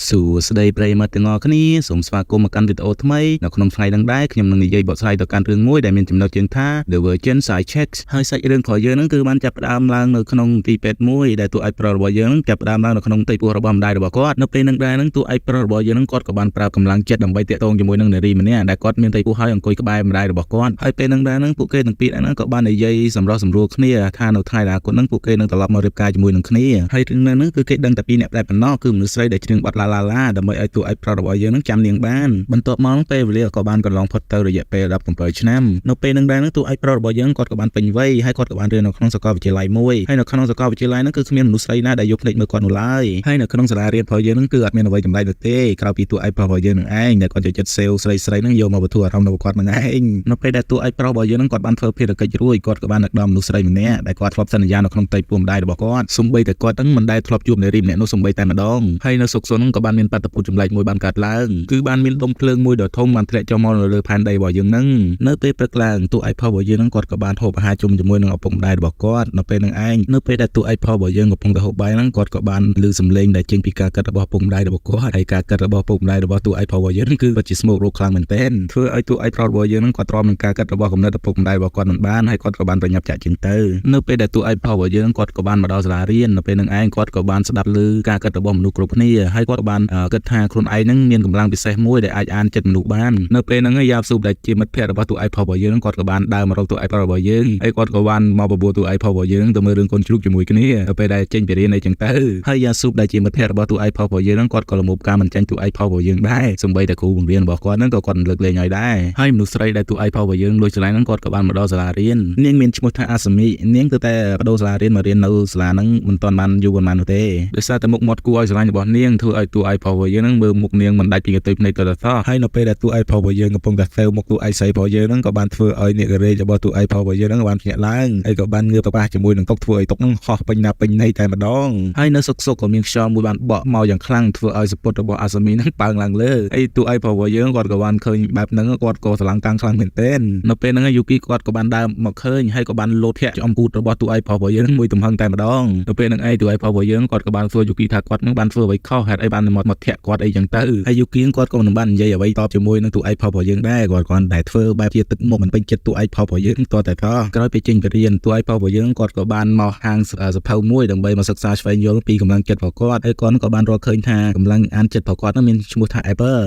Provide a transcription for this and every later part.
សួស្តីប្រិយមិត្តទាំងអស់គ្នាសូមស្វាគមន៍មកកាន់វីដេអូថ្មីនៅក្នុងថ្ងៃនេះដែរខ្ញុំនឹងនិយាយបកស្រាយទៅកាន់រឿងមួយដែលមានចំណុចជើងថា The Virgin Side Checks ហើយសាច់រឿងរបស់យើងនឹងគឺបានចាប់ផ្ដើមឡើងនៅក្នុងទីពេទ្យមួយដែលតួឯកប្រុសរបស់យើងនឹងចាប់ផ្ដើមឡើងនៅក្នុងទីពោះរបស់ម្ដាយរបស់គាត់នៅពេលនឹងដែរនឹងតួឯកប្រុសរបស់យើងនឹងគាត់ក៏បានប្រើកម្លាំងចិត្តដើម្បីតាក់ទងជាមួយនឹងនារីម្នាក់ដែលគាត់មានទីពោះហើយអង្គុយក្បែរម្ដាយរបស់គាត់ហើយពេលនឹងដែរនឹងពួកគេទាំងពីរហ្នឹងក៏បាននិយាយសម្រុះសម្រួលគ្នាថានៅថ្ងៃដែលគាត់នឹងពួកគេនឹងត្រឡប់មករៀបការជាមួយនឹងគ្នាហើយរឿងហ្នឹងគឺគេដឹងតែពីអ្នកតែប៉ុណ្ណោះគឺមនុស្សស្រីដែលច្រៀងបទឡាឡាឡាដើម្បីឲ្យតួឯកប្រុសរបស់យើងនឹងចាំនាងបានបន្ទាប់មកពេលវេលាក៏បានកន្លងផុតទៅរយៈពេល17ឆ្នាំនៅពេលនឹងដែរនឹងតួឯកប្រុសរបស់យើងគាត់ក៏បានពេញវ័យហើយគាត់ក៏បានរៀននៅក្នុងសាកលវិទ្យាល័យមួយហើយនៅក្នុងសាកលវិទ្យាល័យហ្នឹងគឺគ្មានមនុស្សស្រីណាដែលយកភ្នែកមើលគាត់នោះឡើយហើយនៅក្នុងសាលារៀនរបស់យើងហ្នឹងគឺអត់មានអ្វីចម្លែកនោះទេក្រៅពីតួឯកប្រុសរបស់យើងនឹងឯងដែលគាត់ចូលចិត្តសេវស្រីហ្នឹងយកមកបទូអារម្មណ៍របស់គាត់នឹងឯងនៅពេលដែលតួឯកប្រុសរបស់យើងហ្នឹងគាត់បានធ្វើភារកិច្ចរួចគាត់ក៏បានដឹកនាំមនុស្សស្រីម្នាក់ដែលគាត់ធ្លាប់សន្យានៅក្នុងផ្ទៃពោះម្ដាយរបស់គាត់សូម្បីតែគាត់ហ្នឹងមិនដែលធ្លាប់ជួបនារីម្នាក់នោះសូម្បីតែម្ដងហើយនៅសុកសុនហ្នឹងក៏បានមានបាតុភូតចម្លែកមួយបានកើតឡើងគឺបានមានដុំភ្លើងមួយដ៏ធំបានធ្លាក់ចុះមកនៅលើផែនដីរបស់យើងហ្នឹងនៅពេលព្រឹកឡើងតួឯកប្រុសរបស់យើងហ្នឹងគាត់ក៏បានហូបអាហារជុំជាមួយនឹងឪពុកម្ដាយរបស់គាត់នៅពេលហ្នឹងឯងនៅពេលដែលតួឯកប្រុសរបស់យើងកំពុងតែហូបបាយហ្នឹងគាត់ក៏បានឮសំឡេងដែលចេញពីការកាត់របស់ឪពុកម្ដាយរបស់គាត់ហើយការកាត់របស់ឪពុកម្ដាយរបស់តួឯកប្រុសរបស់យើងគឺពិតជាស្មោករោគខ្លាំងមែនទែនធ្វើឲ្យតួឯកប្រុសរបស់យើងហ្នឹងគាត់ទ្រាំនឹងការកាត់របស់កំណត់ឪពុកម្ដាយរបស់គាត់មិនបានហើយគាត់ក៏បានប្រញាប់ចាក់ចេញទៅនៅពេលដែលតួឯកប្រុសរបស់យើងគាត់ក៏បានមកដល់សាលារៀននៅពេលហ្នឹងឯងគាត់ក៏បានស្ដាប់ឮការកាត់របស់មនុស្សគ្រប់គ្នាហើយគាត់ក៏បានគិតថាខ្លួនឯងហ្នឹងមានកម្លាំងពិសេសមួយដែលអាចអានចិត្តមនុស្សបាននៅពេលហ្នឹងយ៉ាប់ស៊ូបដែលជាមិត្តភក្តិរបស់តួឯកប្រុសរបស់យើងគាត់ក៏បានដើរមករកតួឯកប្រុសរបស់យើងហើយគាត់ក៏បានមកបបួលតួឯកប្រុសរបស់យើងទៅមើលរឿងកូនជ្រូកជាមួយគ្នានៅពេលដែលចេញពីរៀនអីចឹងទៅហើយយ៉ាស៊ូបដែលជាមិត្តភក្តិរបស់តួឯកប្រុសរបស់យើងគាត់ក៏លំមការមិនចាញ់តួឯកប្រុសរបស់យើងដែរសូម្បីតែគ្រូបង្រៀនរបស់គាត់ហ្នឹងក៏គាត់លើកលែងឲ្យដែរហើយមនុស្សស្រីដែលតួឯកប្រុសរបស់យើងលួចច្រឡំហ្នឹងគាត់ក៏បានមកដល់សាលារៀននាងមានឈ្មោះថាអាសាមីនាងទៅតែបដូរសាលារៀនមករៀននៅសាលាហ្នឹងមិនទាន់បានយូរប៉ុន្មាននោះទេដោយសារតែមុខមាត់គួរឲ្យស្រឡាញ់របស់នាងធ្វើឲ្យតួឯកប្រុសរបស់យើងហ្នឹងមើលមុខនាងមិនដាច់ពីកន្ទុយភ្នែកទៅដល់សោះហើយនៅពេលដែលតួឯកប្រុសរបស់យើងកំពុងតែទៅមុខតួឯកស្រីរបស់យើងហ្នឹងក៏បានធ្វើឲ្យអ្នកកេរេរបស់តួឯកប្រុសរបស់យើងហ្នឹងបានភ្ញាក់ឡើងហើយក៏បានងើបទៅប៉ះជាមួយនឹងតុកធ្វើឲ្យតុកហ្នឹងហោះពេញណាពេញណីតែម្ដងហើយនៅសុកក៏មានខ្យល់មួយបានបក់មកយ៉ាងខ្លាំងធ្វើឲ្យសពុតរបស់អាសាមីហ្នឹងប៉ើងឡើងលើហើយតួឯកប្រុសរបស់យើងគាត់ក៏បានឃើញបែបហ្នឹងគាត់ក៏ស្រឡាំងតាំងខ្លាំងមែនទែននៅពេលហ្នឹងយូគីគាត់ក៏បានដើរមកឃើញហើយក៏បានលោតធាក់ចំពូតរបស់តួឯកប្រុសរបស់យើងមួយទំហឹងតែម្ដងនៅពេលហ្នឹងឯងតួឯកប្រុសរបស់យើងគាត់ក៏បានសួរយូគីថាគាត់នឹងបានធ្វើអ្វីខុសហេតុអីបានមកធាក់គាត់អីចឹងទៅហើយយូគីគាត់ក៏មិនបាននិយាយអ្វីតបជាមួយនឹងតួឯកប្រុសរបស់យើងដែរគាត់គ្រាន់តែធ្វើបែបជាទឹកមុខមិនពេញចិត្តតួឯកប្រុសរបស់យើងតតែក្រោយពីចេញពីរៀនតួឯកប្រុសរបស់យើងគាត់ក៏បានមកហាងសភៅមួយដើម្បីមកសិក្សាស្វែងយល់ពីកម្លាំងចិត្តរបស់គាត់ហើយគាត់ក៏បានរកឃើញថាកម្លាំងអានចិត្តរបស់គាត់នឹងមានឈ្មោះថា Apple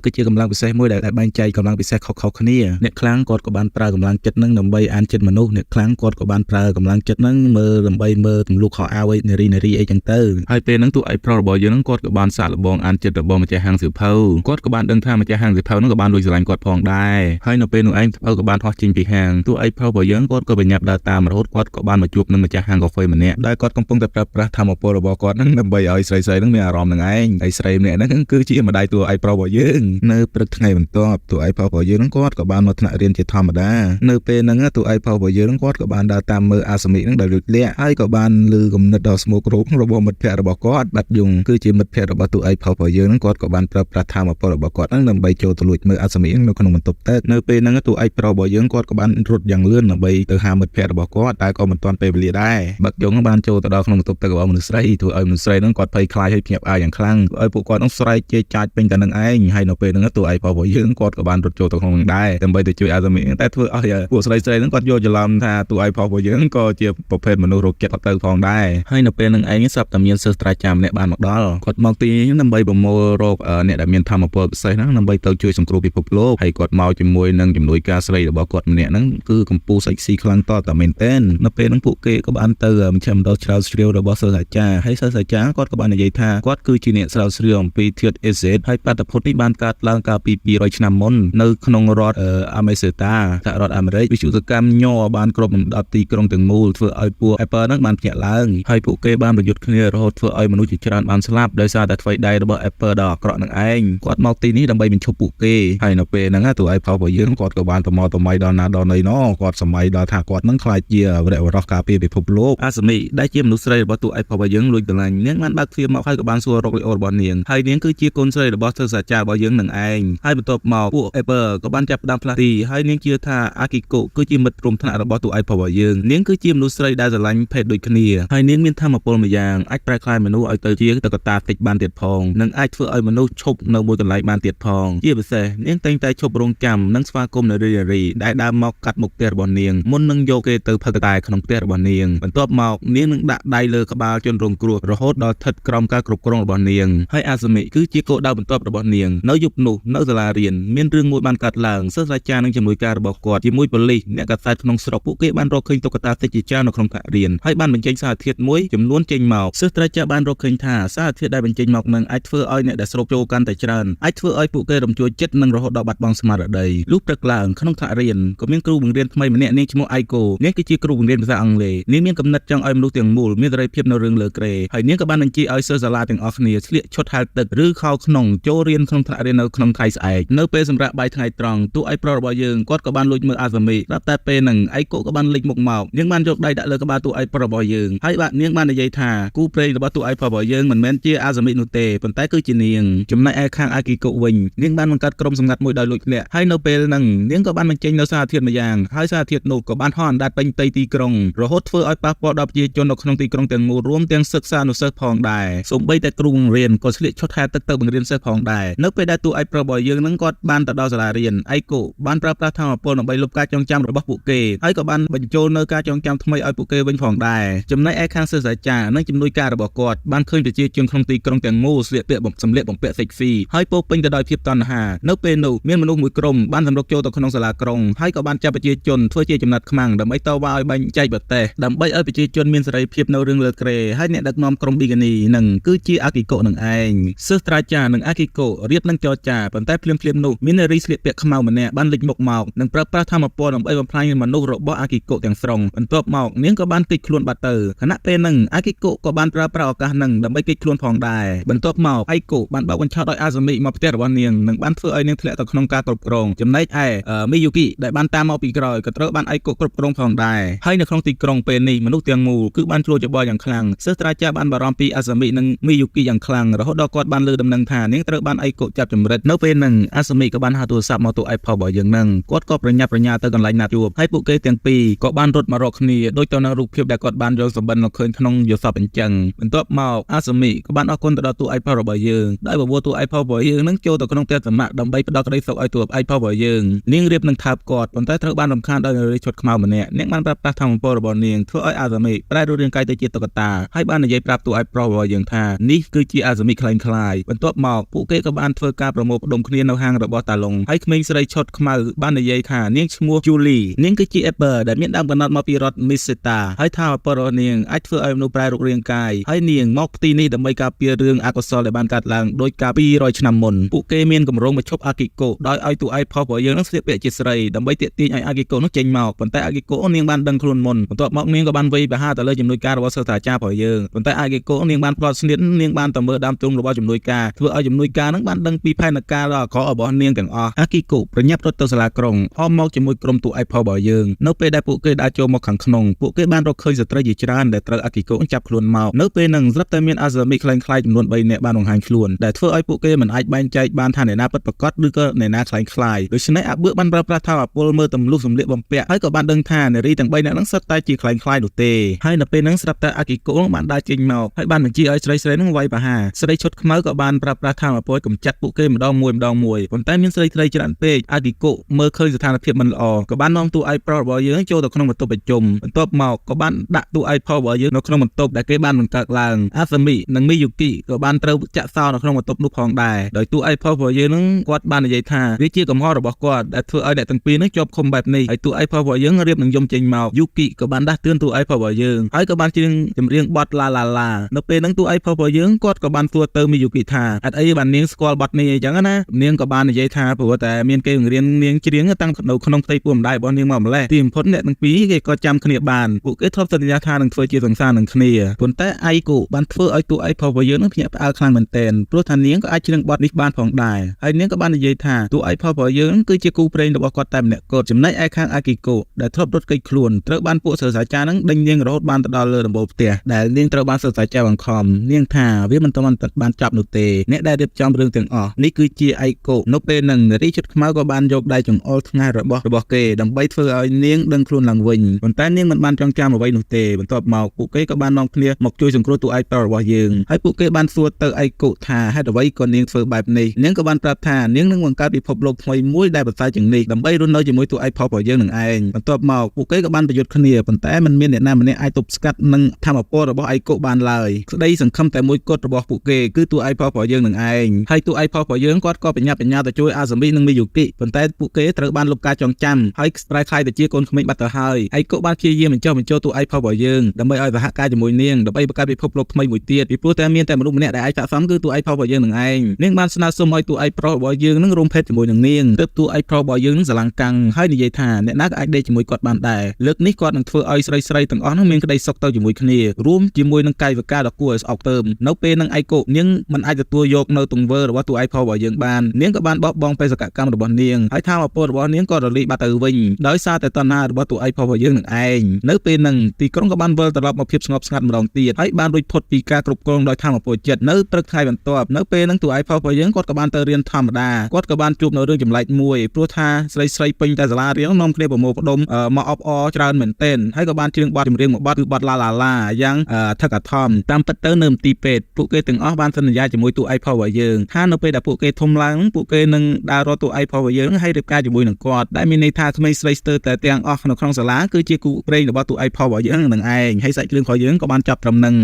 គឺជាកម្លាំងពិសេសមួយដែលបែងចែកកម្លាំងពិសេសខុសៗគ្នាអ្នកខ្លាំងគាត់ក៏បានប្រើកម្លាំងចិត្តនឹងដើម្បីអានចិត្តមនុស្សអ្នកខ្លាំងគាត់ក៏បានប្រើកម្លាំងចិត្តនឹងដើម្បីមើលទម្លុះខោអាវនារីអីចឹងទៅហើយពេលហ្នឹងតួឯកប្រុសរបស់យើងនឹងគាត់ក៏បានសាកល្បងអានចិត្តរបស់ម្ចាស់ហាងសៀវភៅគាត់ក៏បានដឹងថាម្ចាស់ហាងសៀវភៅនឹងក៏បានលួចស្រឡាញ់គាត់ផងដែរហើយនៅពេលនោះឯងសៀវភៅក៏បានហោះចេញពីហាងតួឯកប្រុសរបស់យើងគាត់ក៏បញ្ញាប់ដើរតាមរហូតគាត់ក៏បានមកជួបនឹងម្ចាស់ហាងកាហ្វេម្នាក់ដែលគាត់កំពុងតែប្រើប្រាស់ធម៌ពលរបស់គាត់នឹងដើម្បីឲ្យស្រីនឹងមានអារម្មណ៍នឹងឯងហើយស្រីម្នាក់ហ្នឹងគឺជាម្ដាយតួឯកប្រុសរបស់យើងនៅព្រឹកថ្ងៃបន្ទាប់តួឯកប្រុសរបស់យើងនឹងគាត់ក៏បានមកថ្នាក់រៀនជាធម្មតានៅពេលហ្នឹងតួឯកប្រុសរបស់យើងគាត់ក៏បានដើរតាមមើលអាសាមីនឹងដែលលួចលាក់ហើយក៏បានឮគំនិតដ៏ស្មោករោគរបស់មិត្តភក្តិរបស់គាត់បាត់យងគឺជាមិត្តភក្តិរបស់តួឯកប្រុសរបស់យើងនឹងគាត់ក៏បានប្រើប្រាស់ធម៌ពលរបស់គាត់នឹងដើម្បីចូលទៅលួចមើលអាសាមីនៅក្នុងបន្ទប់ទឹកនៅពេលហ្នឹងតួឯកប្រុសរបស់យើងគាត់ក៏បានរត់យ៉ាងលឿនដើម្បីទៅហៅមិត្តភក្តិរបស់គាត់តែក៏មិនទាន់ពេលវេលាដែរបាក់យងបានចូលទៅដល់ក្នុងបន្ទប់ទឹករបស់មនុស្សស្រីធ្វើឲ្យមនុស្សស្រីនឹងគាត់ភ័យខ្លាចហើយភ្ញាក់ផ្អើលយ៉ាងខ្លាំងឲ្យពួកគាត់នឹងស្រែកជេរចាចពេញតែនឹងឯងហើយនៅពេលហ្នឹងតួឯកប្រុសរបស់យើងគាត់ក៏បានរត់ចូលទៅក្នុងនឹងដែរដើម្បីទៅជួយអាសាមីតែធ្វើឲ្យពួកស្រីនឹងគាត់យកច្រឡំថាតួឯកប្រុសរបស់យើងក៏ជាប្រភេទមនុស្សរោគចិត្តទៅផងដែរហើយនៅពេលហ្នឹងឯងស្រាប់តែមានសិស្សត្រាចាម្នាក់បានមកដល់គាត់មកទីនេះដើម្បីប្រមូលរកអ្នកដែលមានធម៌ពលពិសេសហ្នឹងដើម្បីទៅជួយសង្គ្រោះពិភពលោកហើយគាត់មកជាមួយនឹងជំនួយការស្រីរបស់គាត់ម្នាក់ហ្នឹងគឺកម្ពុជាសាច់ស៊ីខ្លាំងតតែមែនទែននៅពេលហ្នឹងពួកគេក៏បានទៅមជ្ឈមណ្ឌលស្រាវជ្រាវរបស់សិស្សអាចារ្យហើយសិស្សអាចារ្យគាត់ក៏បាននិយាយថាគាត់គឺជាអ្នកស្រាវជ្រាវអំពីធាតុ acid ហើយបាតុភូតនេះបានកើតឡើងកាលពី200ឆ្នាំមុននៅក្នុងរដ្ឋអាមេសេតាសហរដ្ឋអាមេរិកវិទ្យុសកម្មញ័របានគ្របដណ្ដប់ទីក្រុងទាំងមូលធ្វើឲ្យពួក Apple ហ្នឹងបានភ្ញាក់ឡើងហើយពួកគេបានប្រយុទ្ធគ្នារហូតធ្វើឲ្យមនុស្សជាច្រើនបានស្លាប់ដោយសារតែថ្វីដៃរបស់ Apple ដ៏អាក្រក់នឹងឯងគាត់មកទីនេះដើម្បីបញ្ឈប់ពួកគេហើយនៅពេលហ្នឹងតួឯកប្រុសរបស់យើងគាត់ក៏បានប្រមូលថ្មីដល់ណាដល់ណីណគាត់សម័យដល់ថាគាត់នឹងខ្លាចជាវរៈវរោះការពារពិភពលោកអាសាមីដែលជាមនុស្សស្រីរបស់តួឯកប្រុសរបស់យើងលួចតម្លាញនាងបានបើកទ្វារមកហើយក៏បានសួររកលីអូរបស់នាងហើយនាងគឺជាកូនស្រីរបស់សិស្សអាចារ្យរបស់យើងនឹងឯងហើយបន្ទាប់មកពួក Apple ក៏បានចាប់ផ្ដើមផ្លាស់ទីហើយនាងជឿថាអាគីកូគឺជាមិត្តរួមថ្នាក់របស់តួឯកប្រុសរបស់យើងនាងគឺជាមនុស្សស្រីដែលស្រឡាញ់ភេទដូចគ្នាហើយនាងមានធម៌ពលមួយយ៉ាងអាចប្រែក្លាយមនុស្សឲ្យទៅជាតុក្កតាតិចបានទៀតផ ផងនិងអាចធ្វើឲ្យមនុស្សឈប់នៅមួយកន្លែងបានទៀតផងជាពិសេសនាងតែងតែឈប់រងចាំនិងស្វាគមន៍នៅរីដែលដើរមកកាត់មុខផ្ទះរបស់នាងមុននឹងយកគេទៅផឹកតែក្នុងផ្ទះរបស់នាងបន្ទាប់មកនាងនឹងដាក់ដៃលើក្បាលជនរងគ្រោះរហូតដល់ស្ថិតក្រោមការគ្រប់គ្រងរបស់នាងហើយអាសាមីគឺជាគោលដៅបន្ទាប់របស់នាងនៅយប់នោះនៅសាលារៀនមានរឿងមួយបានកើតឡើងសិស្សអាចារ្យនិងជំនួយការរបស់គាត់ជាមួយប៉ូលីសអ្នកកាសែតក្នុងស្រុកពួកគេបានរកឃើញតុក្កតាផ្ទៃជាច្រើននៅក្នុងថ្នាក់រៀនហើយបានបញ្ចេញសារធាតុមួយចំនួនចេញមកសិស្សអាចារ្យបានរកឃើញថាសារធាតុដែលបញ្ចេញមកនឹងអាចធ្វើឲ្យអ្នកដែលស្រូបចូលកាន់តែច្រើនអាចធ្វើឲ្យពួកគេរំជួលចិត្តនិងរហូតដល់បាត់បង់ស្មារតីលុះព្រឹកឡើងក្នុងថ្នាក់រៀនក៏មានគ្រូបង្រៀនថ្មីម្នាក់នាងឈ្មោះអៃកូនាងគឺជាគ្រូបង្រៀនភាសាអង់គ្លេសនាងមានកំណត់ចង់ឲ្យមនុស្សទាំងមូលមានសេរីភាពនៅរឿងលើក្រេហើយនាងក៏បានបញ្ជាឲ្យសិស្សសាលាទាំងអស់គ្នាស្លៀកឈុតហែលទឹកឬខោក្នុងចូលរៀនក្នុងថ្នាក់រៀននៅក្នុងថ្ងៃស្អែកនៅពេលសម្រាប់បាយថ្ងៃត្រង់ទូអៃប្រុសរបស់យើងគាត់ក៏បានលួចមើលអាសាមីដល់តែពេលហ្នឹងអៃកូក៏បានលេចមុខមកនាងបានយកដៃដាក់លើក្បាលទូអៃប្រុសរបស់យើងហើយបាទនាងបាននិយាយថាគូព្រេងរបស់ទូអៃប្រុសរបស់យើងមិនមែនជាអាសាមីនោះទេប៉ុន្តែគឺជានាងចំណែកឯខាងអាគីកូវិញនាងបានបង្កើតក្រុមសម្ងាត់មួយដោយលួចលាក់ហើយនៅពេលហ្នឹងនាងក៏បានបញ្ចេញនៅសារធាតុម្យ៉ាងហើយសារធាតុនោះក៏បានហោះអណ្ដាតពេញផ្ទៃទីក្រុងរហូតធ្វើឲ្យប៉ះពាល់ដល់ប្រជាជននៅក្នុងទីក្រុងទាំងមូលរួមទាំងសិស្សានុសិស្សផងដែរសូម្បីតែគ្រូបង្រៀនក៏ស្លៀកឈុតហែលទឹកទៅបង្រៀនសិស្សផងដែរនៅពេលដែលទូអៃប្រុសរបស់យើងនឹងគាត់បានទៅដល់សាលារៀនអៃកូបានប្រើប្រាស់ធម៌ពលដើម្បីលុបការចងចាំរបស់ពួកគេហើយក៏បានបញ្ចូលនៅការចងចាំថ្មីឲ្យពួកគេវិញផងដែរចំណែកឯខាងសិស្សអាចារ្យនិងជំនួយការរបស់គាត់បានឃើញប្រជាជនក្នុងទីក្រុងទាំងមូលស្លៀកពាក់សម្លៀកបំពាក់សិចស៊ីហើយពោពេញទៅដោយភាពតណ្ហានៅពេលនោះមានមនុស្សមួយក្រុមបានសម្រុកចូលទៅក្នុងសាលាក្រុងហើយក៏បានចាប់ប្រជាជនធ្វើជាចំណាត់ខ្មាំងដើម្បីតវ៉ាឲ្យបែងចែកប្រទេសដើម្បីឲ្យប្រជាជនមានសេរីភាពនៅរឿងលើក្រេហើយអ្នកដឹកនាំក្រុមប៊ីកានីនឹងគឺជាអាគីកូនឹងឯងសិស្សត្រាចារ្យនិងអាគីកូរៀបនឹងចរចាប៉ុន្តែភ្លាមនោះមាននារីស្លៀកពាក់ខ្មៅម្នាក់បានលេចមុខមកនិងប្រើប្រាស់ធម៌ពលដើម្បីបំផ្លាញមនុស្សរបស់អាគីកូទាំងស្រុងបន្ទាប់មកនាងក៏បានគេចខ្លួនបាត់ទៅខណៈពេលហ្នឹងអាគីកូក៏បានប្រើប្រាស់ឱកាសហ្នឹងដើម្បីគេចខ្លួនផងដែរបន្ទាប់មកអៃកូបានបោកបញ្ឆោតឲ្យអាសាមីមកផ្ទះរបស់នាងនិងបានធ្វើឲ្យនាងធ្លាក់ទៅក្នុងការគ្រប់គ្រងចំណែកឯមីយូគីដែលបានតាមមកពីក្រោយក៏ត្រូវបានអៃកូគ្រប់គ្រងផងដែរហើយនៅក្នុងទីក្រុងពេលនេះមនុស្សទាំងមូលគឺបានជ្រួលច្បល់យ៉ាងខ្លាំងសិស្សត្រាចារ្យបានបារម្ភពីអាសាមីនិងមីយូគីយ៉ាងខ្លាំងរហូតដល់គាត់បានលើដំណឹងថានាងត្រូវបានអៃកូចាប់ចម្រិតនៅពេលហ្នឹងអាសាមីក៏បានហៅទូរស័ព្ទមកទូអៃផោរបស់យើងហ្នឹងគាត់ក៏ប្រញាប់ប្រញាល់ទៅកន្លែងណាត់ជួបហើយពួកគេទាំងពីរក៏បានរត់មករកគ្នាដោយទៅនឹងរូបភាពដែលគាត់បានយកសម្បិនមកឃើញក្នុងយល់សប្តិអញ្ចឹងបន្ទាប់មកអាសាមីក៏បានអរគុណទៅដល់ទូអៃផោរបស់យើងដោយបបួលទូអៃផោរបស់យើងនឹងចូលទៅក្នុងផ្ទះសម្នាក់ដើម្បីផ្ដល់ក្តីសុខឲ្យទូអៃផោរបស់យើងនាងរៀបនឹងថើបគាត់ប៉ុន្តែត្រូវបានរំខានដោយនារីឈុតខ្មៅម្នាក់នាងបានប្រាប់ប្រាស់ធម្មពលរបស់នាងធ្វើឲ្យអាសាមីប្រែរូបរាងកាយទៅជាតុក្កតាហើយបាននិយាយប្រាប់ទូអៃប្រុសរបស់យើងថានេះគឺជាអាសាមីខ្លែងខ្លាយបន្ទាប់មកពួកគេក៏បានធ្វើការប្រមូលផ្ដុំគ្នានៅហាងរបស់តាឡុងហើយក្មេងស្រីឈុតខ្មៅបាននិយាយថានាងឈ្មោះ Julie នាងគឺជា Apple ដែលមានដើមកំណត់មកពីរដ្ឋ Minnesota ហើយថាអពរនាងអាចធ្វើឲ្យមនុស្សប្រែរូបរាងកាយហើយនាងមកទីនេះដើម្បីការពាររឿងអកុសលដែលបានកើតឡើងដោយកាល200ឆ្នាំមុនពួកគេមានកម្រងមកឈប់អាគីកូដោយឲ្យទូអៃផុសរបស់យើងនឹងស្លៀកពាក់ជាស្រីដើម្បីទាក់ទាញឲ្យអាគីកូនោះចេញមកប៉ុន្តែអាគីកូនាងបានដឹងខ្លួនមុនបន្ទាប់មកនាងក៏បានវាយប្រហារទៅលើជំនួយការរបស់សិស្សអាចារ្យរបស់យើងប៉ុន្តែអាគីកូនាងបានផ្លត់ស្នៀតនាងបានទៅមើលដើមទ្រូងរបស់ជំនួយការធ្វើឲ្យជំនួយការនឹងបានដឹងពីផែនការដ៏អាក្រក់របស់នាងទាំងអស់អាគីកូប្រញាប់រត់ទៅសាលាក្រុងអមមកជាមួយក្រុមទូអៃផុសរបស់យើងនៅពេលដែលពួកគេដើរចូលមកខាងក្នុងពួកគេបានរកឃើញស្ត្រីជាច្រើនដែលត្រូវអាគីកូចាប់ខ្លួនមកនៅពេលហ្នឹងស្រាប់តែមានអាសាមីខ្លែងខ្លាយចំនួន3នាក់បានបង្ហាញខ្លួនដែលធ្វើឲ្យពួកគេមិនអាចបែងចែកបានថាអ្នកណាពិតប្រាកដឬក៏អ្នកណាខ្លែងខ្លាយដូច្នេះអាបឿបានប្រើប្រាស់ថាមពលមើលទម្លុះសម្លៀកបំពាក់ហើយក៏បានដឹងថានារីទាំង3នាក់ហ្នឹងសុទ្ធតែជាខ្លែងខ្លាយនោះទេហើយនៅពេលហ្នឹងស្រាប់តែអាគីកូបានដើរចេញមកហើយបានបញ្ជាឲ្យស្រីហ្នឹងវាយប្រហារស្រីឈុតខ្មៅក៏បានប្រើប្រាស់ថាមពលកម្ចាត់ពួកគេម្ដងមួយប៉ុន្តែមានស្រីច្រើនពេកអាគីកូមើលឃើញស្ថានភាពមិនល្អក៏បាននាំទូអៃប្រុសរបស់យើងចូលទៅក្នុងបន្ទប់ប្រជុំបន្ទាប់មកក៏បានដាក់ទូអៃផុសរបស់យើងនៅក្នុងបន្ទប់ដែលគេបានបង្កើតឡើងអាសាមីនិងមីយូគីក៏បានត្រូវចាក់សោនៅក្នុងបន្ទប់នោះផងដែរដោយទូអៃផុសរបស់យើងនឹងគាត់បាននិយាយថាវាជាកំហុសរបស់គាត់ដែលធ្វើឲ្យអ្នកទាំងពីរនេះជាប់ឃុំបែបនេះហើយទូអៃផុសរបស់យើងរៀបនឹងយំចេញមកយូគីក៏បានដាស់តឿនទូអៃផុសរបស់យើងហើយក៏បានច្រៀងចម្រៀងបទឡាឡាឡានៅពេលហ្នឹងទូអៃផុសរបស់យើងគាត់ក៏បានសួរទៅមីយូគីថាអត់អីបាននាងស្គាល់បទនេះអញ្ចឹងណានាងក៏បាននិយាយថាព្រោះតែមានគេបង្រៀននាងច្រៀងតាំងនៅក្នុងផ្ទៃពោះម្ដាយរបស់នាងមកម្ល៉េះទីបំផុតអ្នកទាំងពីរគេក៏ចាំគ្នាបានពួកគេធ្លាប់សន្យាថានឹងធ្វើជាសង្សារនឹងគ្នាប៉ុន្តែអៃគូបានធ្វើឲ្យទូអៃផុសរបស់យើងនឹងភ្ញាក់ផ្អើលខ្លាំងមែនទែនព្រោះថានាងក៏អាចច្រៀងបទនេះបានផងដែរហើយនាងក៏បាននិយាយថាទូអៃផុសរបស់យើងគឺជាគូព្រេងរបស់គាត់តែម្នាក់គត់ចំណែកឯខាងអាគីកូដែលធ្លាប់រត់គេចខ្លួនត្រូវបានពួកសិស្សអាចារ្យនឹងដេញនាងរហូតបានទៅដល់លើដំបូលផ្ទះដែលនាងត្រូវបានសិស្សអាចារ្យបង្ខំនាងថាវាមិនទាន់បានចាប់នោះទេអ្នកដែលរៀបចំរឿងទាំងអស់នេះគឺជាអៃគូនៅពេលហ្នឹងនារីជិតខ្មៅក៏បានយកដៃចង្អុលថ្ងៃរបស់គេដើម្បីធ្វើឲ្យនាងដឹងខ្លួនឡើងវិញប៉ុន្តែនាងមិនបានចងចាំអ្វីនោះទេបន្ទាប់មកពួកគេក៏បាននាំគ្នាមកជួយសង្គ្រោះទូអៃប្រុសរបស់យើងហើយពួកគេបានសួរ ទៅឯកុថាហេតុអ្វីក៏នាងធ្វើបែបនេះនាងក៏បានប្រាប់ថានាងនឹងបង្កើតពិភពលោកថ្មីមួយដែលប្រសើរជាងនេះដើម្បីរស់នៅជាមួយតួឯករបស់យើងនឹងឯងបន្ទាប់មកពួកគេក៏បានប្រយុទ្ធគ្នាប៉ុន្តែมันមានអ្នកណាម្នាក់អាចទប់ស្កាត់នឹងធម្មពលរបស់ឯកុបានឡើយក្តីសង្ឃឹមតែមួយគត់របស់ពួកគេគឺតួឯករបស់យើងនឹងឯងហើយតួឯករបស់យើងគាត់ក៏បញ្ញាទៅជួយអាសាមីនិងមីយូគិប៉ុន្តែពួកគេត្រូវបានលុបការចងចាំហើយប្រែក្លាយទៅជាកូនក្មេងបាត់ទៅហើយឯកុបានព្យាយាមបញ្ចុះបញ្ចូលតួឯករបស់យើងដើម្បីឲ្យសហការជាមួយនាងដើម្បីបង្កើតពិភពលោកថ្មីមួយទៀតពីព្រោះតែមានតែមនុស្សម្នាក់ដែលអាចស័ក្តិសមគឺតួឯករបស់យើងនឹងឯងនាងបានស្នើសុំឲ្យតួឯកប្រុសរបស់យើងនឹងរួមភេទជាមួយនឹងនាងទើបតួឯកប្រុសរបស់យើងនឹងស្រឡាំងកាំងហើយនិយាយថាអ្នកណាក៏អាចដេកជាមួយគាត់បានដែរលើកនេះគាត់នឹងធ្វើឲ្យស្រីទាំងអស់នោះមានក្តីសុខទៅជាមួយគ្នារួមជាមួយនឹងកាយវិការដ៏គួរឲ្យស្អប់ទើមនៅពេលនឹងឯកុនាងមិនអាចទទួលយកនៅទង្វើរបស់តួឯកប្រុសរបស់យើងបាននាងក៏បានបោះបង់បេសកកម្មរបស់នាងហើយថាមពលរបស់នាងក៏រលាយបាត់ទៅវិញដោយសារតែតណ្ហារបស់តួឯកប្រុសរបស់យើងនឹងឯងនៅពេលហ្នឹងទីក្រុងក៏បានវិលត្រឡប់មកភាពស្ងប់ស្ងាត់ម្ដងទៀតហើយបានរួចផុតពីការគ្រប់គ្រងដោយថាមពលចិត្តនៅព្រឹកថ្ងៃបន្ទាប់នៅពេលហ្នឹងតួឯកប្រុសរបស់យើងគាត់ក៏បានទៅរៀនធម្មតាគាត់ក៏បានជួបនៅរឿងចម្លែកមួយព្រោះថាស្រីពេញតែសាលារៀននាំគ្នាប្រមូលផ្ដុំមកអបអរច្រើនមែនទែនហើយក៏បានច្រៀងបទចម្រៀងមួយបទគឺបទឡាឡាឡាយ៉ាងថឹកអធមតាមពិតទៅនៅមន្ទីរពេទ្យពួកគេទាំងអស់បានសន្យាជាមួយតួឯកប្រុសរបស់យើងថានៅពេលដែលពួកគេធំឡើងពួកគេនឹងដើររកតួឯកប្រុសរបស់យើងហើយរៀបការជាមួយនឹងគាត់ដែលមានន័យថាក្មេងស្រីស្ទើរតែទាំងអស់នៅក្នុងសាលាគឺជាគូព្រេងរបស់តួឯកប្រុសរបស់យើងនឹងឯងហើយសាច់រឿងរបស់យើងក៏បានចប់ត្រឹមហ្នឹង